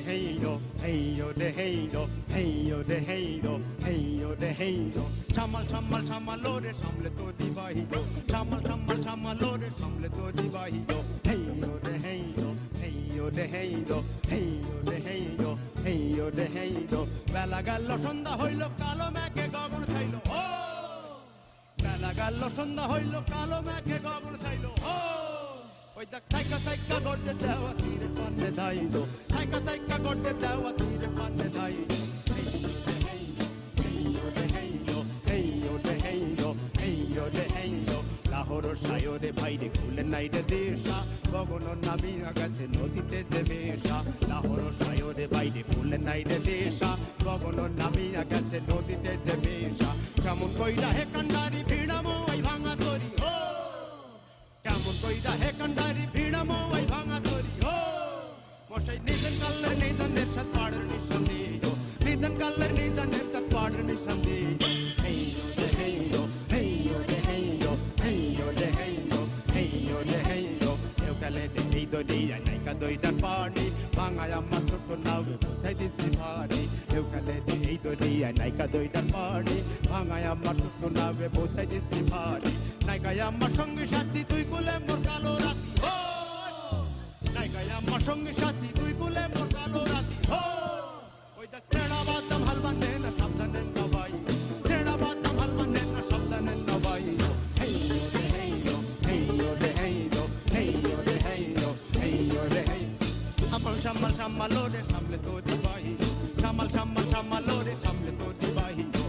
hey yo, hey yo, de hey yo, hey yo, de hey yo, hey yo, de hey yo. Chamal chamal chamalore samle to divahiyo, chamal chamal chamalore samle to divahiyo. Hey yo, de hey yo, hey yo, de hey yo, hey yo, de hey yo, hey yo, de hey yo. বেলা গেল সন্ধ্যা হইল কালো মেঘে গগন ছাইল ও বেলা গেল সন্ধ্যা হইল কালো মেঘে গগন ছাইল ও ওই দেখ থাইকা থাইকা গর্জে দেওয়া তীরে পান্নে ধাইল থাইকা থাইকা গর্জে দেওয়া তীরে পান্নে ধাইল লাহোর সায়রে ভাইরে খুলে নাই রে দেশা গগন নামিয়া গেছে নদীতে যে বেশা লাহোর সায়রে ভাইরে খুলে নাই রে দেশা গগন নামিয়া গেছে নদীতে যে বেশা কেমন কইরা হে কান্ডারি ভিড়ামো ওই ভাঙা তরি ও কেমন কইরা হে কান্ডারি ভিড়ামো ওই ভাঙা তরি ও মশাই নিধন কাল্লের নিধনের সাথ পাড়ের নিঃসন্দেহ নিধন কাল্লের নিধনের সাথ পাড়ের নিঃসন্দেহ দরিয়া নাইকা দইদার পানি ভাঙায় আমার ছোট নাওয়ে পৌঁছাই দিছি ভারি এউকালে এই দরিয়া নাইকা দইদার পানি ভাঙায় আমার ছোট নাওয়ে পৌঁছাই দিছি ভারি নাইকায় আমার সঙ্গে সাথী তুই কোলে মোর কালো রাতি ও নাইকায় আমার সঙ্গে সাথী তুই কোলে মোর কালো রাতি ও ওই দেখ ছেড়া বাদাম হালবা নে না সাবধানে নবাই ছেড়া বাদাম হালবা নে না সাবধানে নবাই হেই রে হেই রে হেই রে হেই রে হেই রে হেই রে Chamal chamal chamalore samle to divahiyo chamal chamal chamalore samle to divahiyo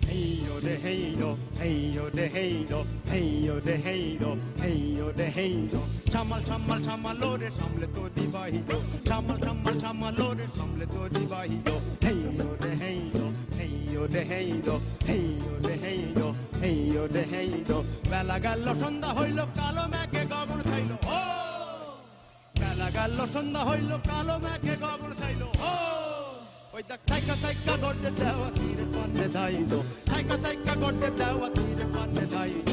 hey yo de hey yo hey yo de hey yo hey yo de hey yo hey yo de hey yo chamal chamal chamalore samle to divahiyo chamal chamal chamalore samle to divahiyo hey yo de hey yo hey yo de hey yo hey yo de hey yo hey yo de hey yo বেলা গেল সন্ধ্যা হইল কালো মেঘে গগন ছাইল ও বেলা গেল সন্ধ্যা হইল কালো মেঘে গগন ছাইল ও ওই দেখ থাইকা থাইকা গর্জে দেওয়া তীরে পান্নে ধাইল থাইকা থাইকা গর্জে দেওয়া তীরে পান্নে ধাইল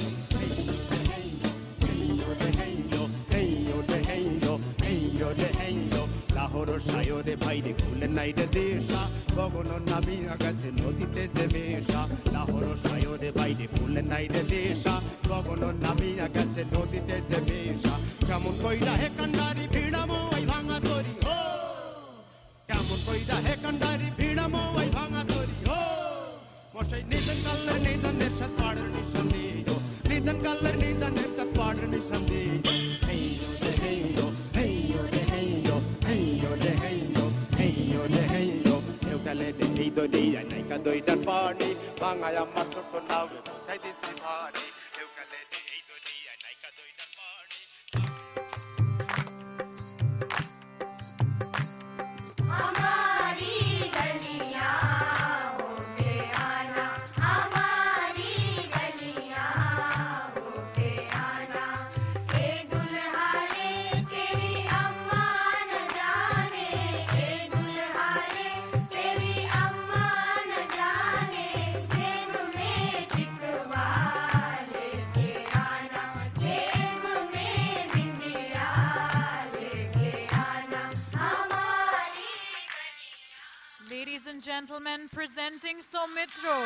লাহোর সায়রে ভাইরে খুলে নাই রে দেশা গগন নামিয়া গেছে নদীতে যে বেশা লাহোর সায়রে ভাইরে খুলে নাই রে দেশা গগন নামিয়া গেছে নদীতে যে বেশা কেমন কইরা হে কান্ডারি ভিড়ামো ওই ভাঙা তরি ও কেমন কইরা হে কান্ডারি ভিড়ামো ওই ভাঙা তরি ও মশাই নিধন কাল্লের নিধনের সাথ পাড়ের নিঃসন্দেহ নিধন কাল্লের নিধনের সাথ পাড়ের নিঃসন্দেহ হেই রে হেই রে হেই রে হেই রে হেই রে হেই রে হেই রে হেই রে এউকালে এই দরিয়া নাইকা দইদার পানি ভাঙায় আমার ছোট নাওয়ে পৌঁছাই দিছি ভারি এউকালে এই দরিয়া নাইকা দইদার পানি Ladies and gentlemen, presenting Soumitro.